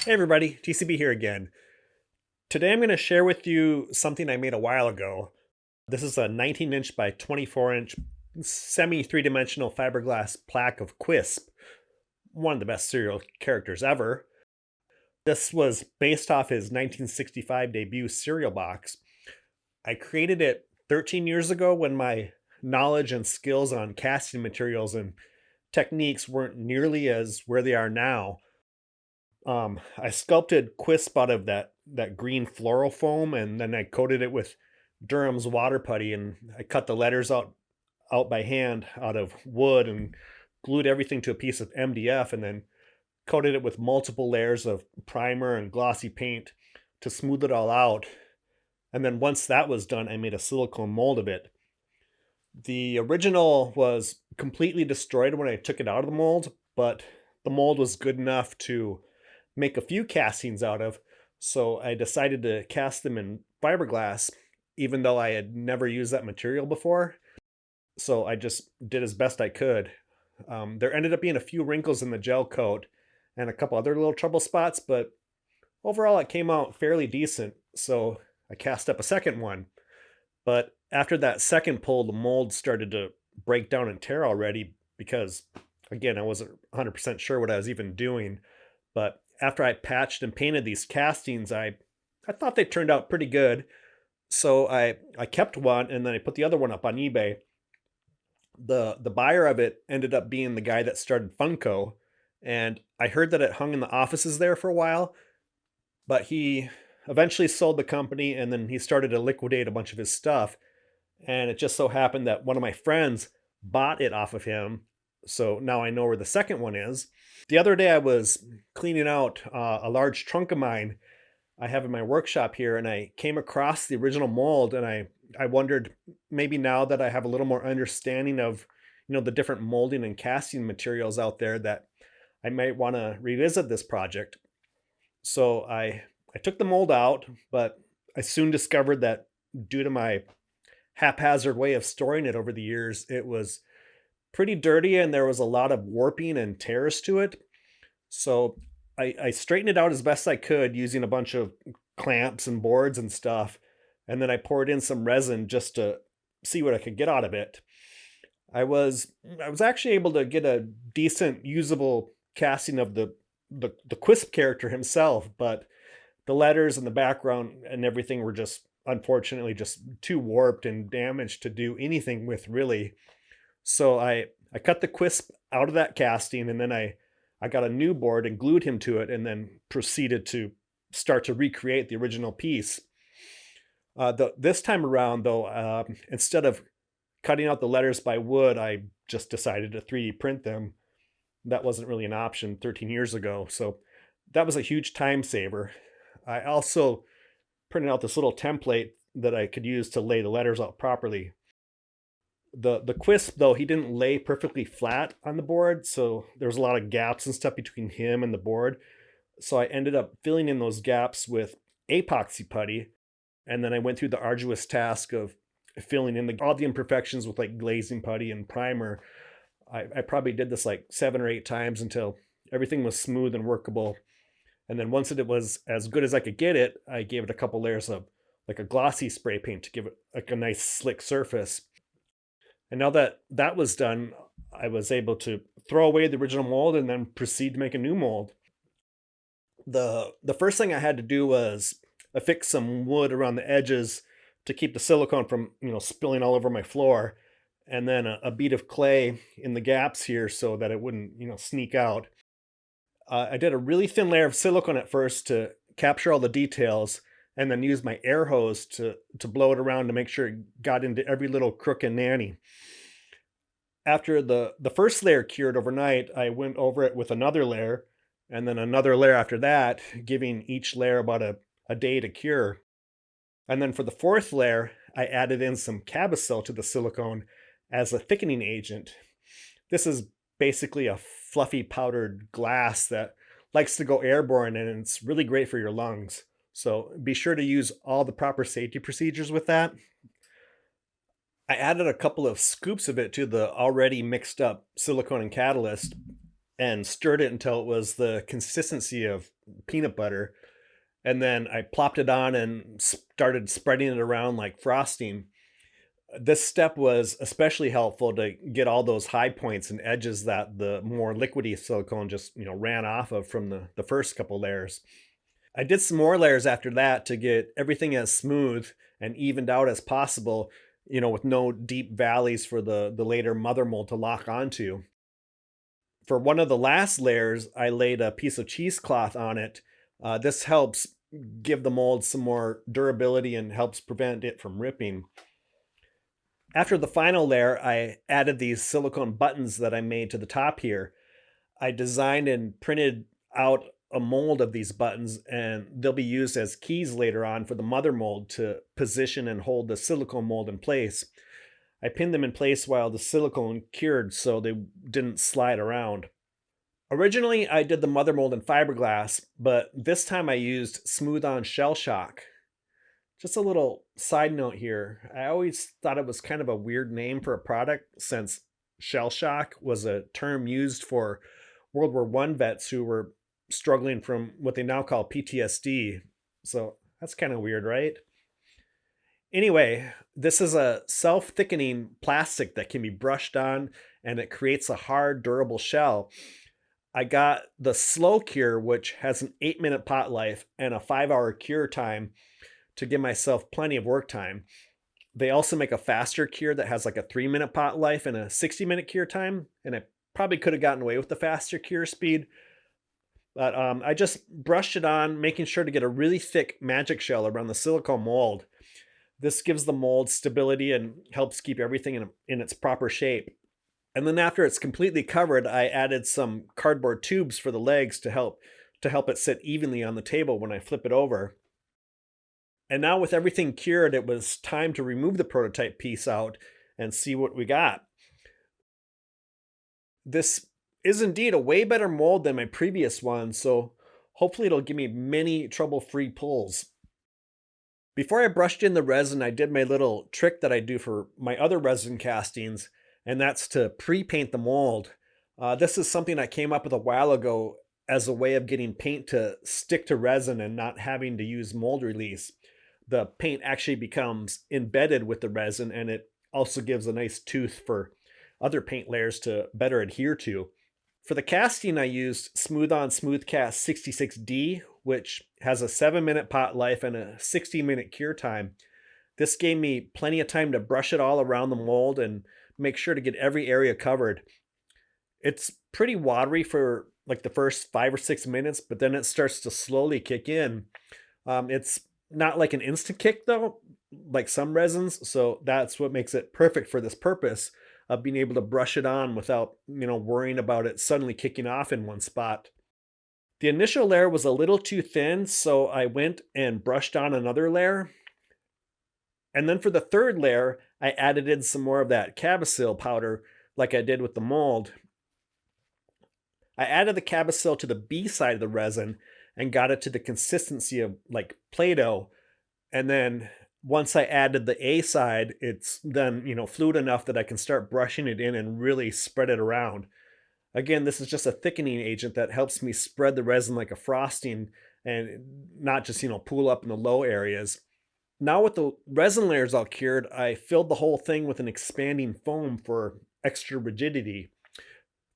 Hey everybody, TCB here again. Today I'm going to share with you something I made a while ago. This is a 19-inch by 24-inch semi three-dimensional fiberglass plaque of Quisp, one of the best serial characters ever. This was based off his 1965 debut cereal box. I created it 13 years ago when my knowledge and skills on casting materials and techniques weren't nearly as where they are now. I sculpted Quisp out of that green floral foam, and then I coated it with Durham's water putty, and I cut the letters out by hand out of wood and glued everything to a piece of MDF, and then coated it with multiple layers of primer and glossy paint to smooth it all out. And then once that was done, I made a silicone mold of it. The original was completely destroyed when I took it out of the mold, but the mold was good enough to make a few castings out of, so I decided to cast them in fiberglass, even though I had never used that material before. So I just did as best I could. There ended up being a few wrinkles in the gel coat and a couple other little trouble spots, but overall it came out fairly decent, so I cast up a second one. But after that second pull, the mold started to break down and tear already because, again, I wasn't 100% sure what I was even doing. But after I patched and painted these castings, I thought they turned out pretty good. So I kept one and then I put the other one up on eBay. The buyer of it ended up being the guy that started Funko, and I heard that it hung in the offices there for a while, but he eventually sold the company and then he started to liquidate a bunch of his stuff. And it just so happened that one of my friends bought it off of him. So now I know where the second one is. The other day I was cleaning out a large trunk of mine I have in my workshop here, and I came across the original mold, and I wondered, maybe now that I have a little more understanding of the different molding and casting materials out there, that I might want to revisit this project. So I took the mold out, but I soon discovered that due to my haphazard way of storing it over the years, it was pretty dirty and there was a lot of warping and tears to it. So I straightened it out as best I could using a bunch of clamps and boards and stuff. And then I poured in some resin just to see what I could get out of it. I was actually able to get a decent usable casting of the Quisp character himself, but the letters and the background and everything were just unfortunately just too warped and damaged to do anything with, really. So I cut the Quisp out of that casting, and then I got a new board and glued him to it and then proceeded to start to recreate the original piece. This time around, though, instead of cutting out the letters by wood, I just decided to 3D print them. That wasn't really an option 13 years ago, so that was a huge time saver. I also printed out this little template that I could use to lay the letters out properly. The Quisp, though, he didn't lay perfectly flat on the board, so there was a lot of gaps and stuff between him and the board. So I ended up filling in those gaps with epoxy putty, and then I went through the arduous task of filling in all the imperfections with like glazing putty and primer. I probably did this like 7 or 8 times until everything was smooth and workable. And then once it was as good as I could get it, I gave it a couple layers of like a glossy spray paint to give it like a nice slick surface. And now that that was done, I was able to throw away the original mold and then proceed to make a new mold. The first thing I had to do was affix some wood around the edges to keep the silicone from spilling all over my floor, and then a bead of clay in the gaps here so that it wouldn't sneak out. I did a really thin layer of silicone at first to capture all the details, and then use my air hose to blow it around to make sure it got into every little crook and nanny. After the first layer cured overnight, I went over it with another layer, and then another layer after that, giving each layer about a day to cure. And then for the fourth layer, I added in some Cabosil to the silicone as a thickening agent. This is basically a fluffy powdered glass that likes to go airborne, and it's really great for your lungs. So be sure to use all the proper safety procedures with that. I added a couple of scoops of it to the already mixed up silicone and catalyst and stirred it until it was the consistency of peanut butter. And then I plopped it on and started spreading it around like frosting. This step was especially helpful to get all those high points and edges that the more liquidy silicone just, ran off of from the first couple layers. I did some more layers after that to get everything as smooth and evened out as possible, with no deep valleys for the later mother mold to lock onto. For one of the last layers, I laid a piece of cheesecloth on it. This helps give the mold some more durability and helps prevent it from ripping. After the final layer, I added these silicone buttons that I made to the top here. I designed and printed out a mold of these buttons, and they'll be used as keys later on for the mother mold to position and hold the silicone mold in place. I pinned them in place while the silicone cured so they didn't slide around. Originally, I did the mother mold in fiberglass, but this time I used smooth-on shell shock. Just a little side note here. I always thought it was kind of a weird name for a product since shell shock was a term used for World War I vets who were struggling from what they now call PTSD. So that's kind of weird, right? Anyway, this is a self-thickening plastic that can be brushed on and it creates a hard, durable shell. I got the slow cure, which has an 8-minute pot life and a 5-hour cure time to give myself plenty of work time. They also make a faster cure that has like a 3-minute pot life and a 60-minute cure time. And I probably could have gotten away with the faster cure speed. But I just brushed it on, making sure to get a really thick magic shell around the silicone mold. This gives the mold stability and helps keep everything in its proper shape. And then after it's completely covered, I added some cardboard tubes for the legs to help it sit evenly on the table when I flip it over. And now with everything cured, it was time to remove the prototype piece out and see what we got. This is indeed a way better mold than my previous one, so hopefully it'll give me many trouble-free pulls. Before I brushed in the resin, I did my little trick that I do for my other resin castings, and that's to pre-paint the mold. This is something I came up with a while ago as a way of getting paint to stick to resin and not having to use mold release. The paint actually becomes embedded with the resin, and it also gives a nice tooth for other paint layers to better adhere to. For the casting, I used Smooth On Smooth Cast 66D, which has a 7-minute pot life and a 60-minute cure time. This gave me plenty of time to brush it all around the mold and make sure to get every area covered. It's pretty watery for like the first 5 or 6 minutes, but then it starts to slowly kick in. It's not like an instant kick though, like some resins, so that's what makes it perfect for this purpose of being able to brush it on without, worrying about it suddenly kicking off in one spot. The initial layer was a little too thin, so I went and brushed on another layer. And then for the third layer, I added in some more of that Cabasil powder like I did with the mold. I added the Cabasil to the B side of the resin and got it to the consistency of like Play-Doh. And then once I added the A side, it's then, fluid enough that I can start brushing it in and really spread it around. Again, this is just a thickening agent that helps me spread the resin like a frosting and not just, pool up in the low areas. Now with the resin layers all cured, I filled the whole thing with an expanding foam for extra rigidity.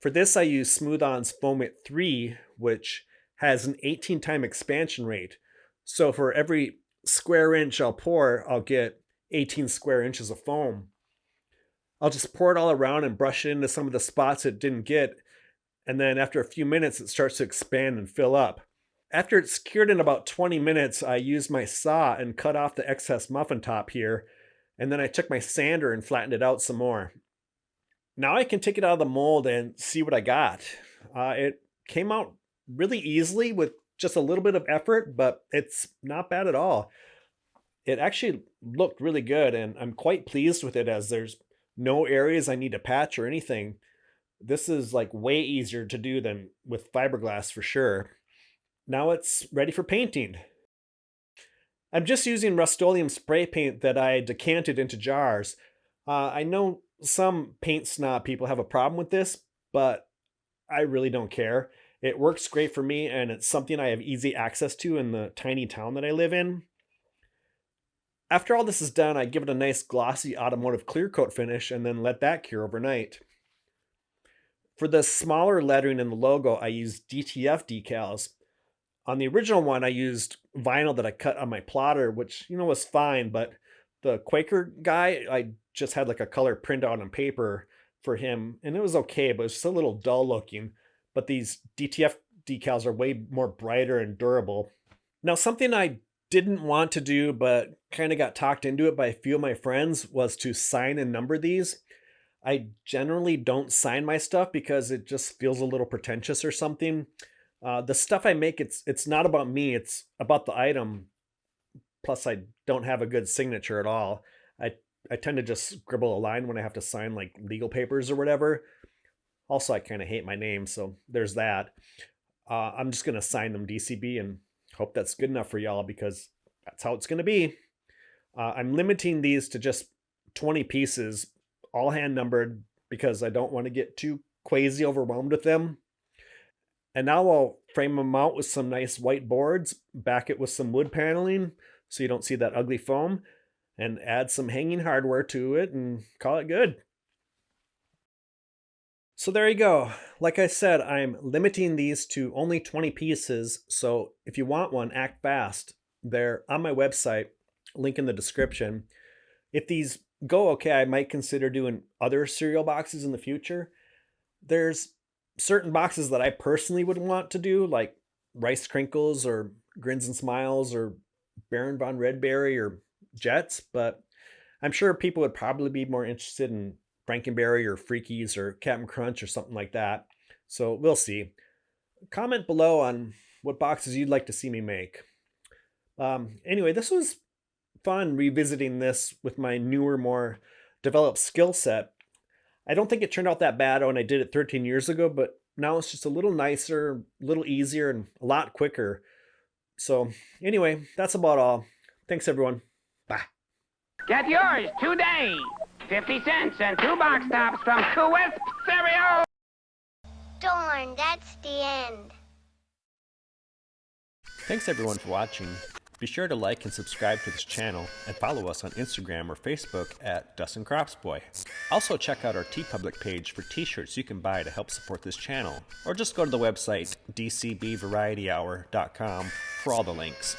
For this, I use Smooth On's Foam It 3, which has an 18-time expansion rate. So for every square inch I'll pour, I'll get 18 square inches of foam. I'll just pour it all around and brush it into some of the spots it didn't get. And then after a few minutes, it starts to expand and fill up. After it's cured in about 20 minutes, I used my saw and cut off the excess muffin top here. And then I took my sander and flattened it out some more. Now I can take it out of the mold and see what I got. It came out really easily with just a little bit of effort, but it's not bad at all. It actually looked really good, and I'm quite pleased with it as there's no areas I need to patch or anything. This is like way easier to do than with fiberglass for sure. Now it's ready for painting. I'm just using Rust-Oleum spray paint that I decanted into jars. I know some paint snob people have a problem with this, but I really don't care. It works great for me, and it's something I have easy access to in the tiny town that I live in. After all this is done, I give it a nice glossy automotive clear coat finish and then let that cure overnight. For the smaller lettering in the logo, I use DTF decals. On the original one, I used vinyl that I cut on my plotter, which, was fine, but the Quaker guy, I just had like a color printout on paper for him, and it was okay, but it was just a little dull looking. But these DTF decals are way more brighter and durable. Now, something I didn't want to do, but kind of got talked into it by a few of my friends, was to sign and number these. I generally don't sign my stuff because it just feels a little pretentious or something. The stuff I make, it's not about me, it's about the item. Plus, I don't have a good signature at all. I I tend to just scribble a line when I have to sign like legal papers or whatever. Also, I kind of hate my name, so there's that. I'm just gonna sign them DCB and hope that's good enough for y'all because that's how it's gonna be. I'm limiting these to just 20 pieces, all hand numbered, because I don't want to get too crazy overwhelmed with them. And now I'll frame them out with some nice white boards, back it with some wood paneling so you don't see that ugly foam, and add some hanging hardware to it and call it good. So there you go. Like I said, I'm limiting these to only 20 pieces, so if you want one, act fast. They're on my website, link in the description. If these go okay, I might consider doing other cereal boxes in the future. There's certain boxes that I personally would want to do, like Rice Crinkles or Grins and Smiles or Baron von Redberry or Jets, but I'm sure people would probably be more interested in Frankenberry or Freakies or Captain Crunch or something like that. So we'll see. Comment below on what boxes you'd like to see me make. Anyway, this was fun revisiting this with my newer, more developed skill set. I don't think it turned out that bad when I did it 13 years ago, but now it's just a little nicer, a little easier, and a lot quicker. So anyway, that's about all. Thanks, everyone. Bye. Get yours today. 50 cents and 2 box tops from Quisp cereal. Darn, that's the end. Thanks everyone for watching. Be sure to like and subscribe to this channel and follow us on Instagram or Facebook at Dustin Cropsboy. Also check out our TeePublic page for t-shirts you can buy to help support this channel, or just go to the website dcbvarietyhour.com for all the links.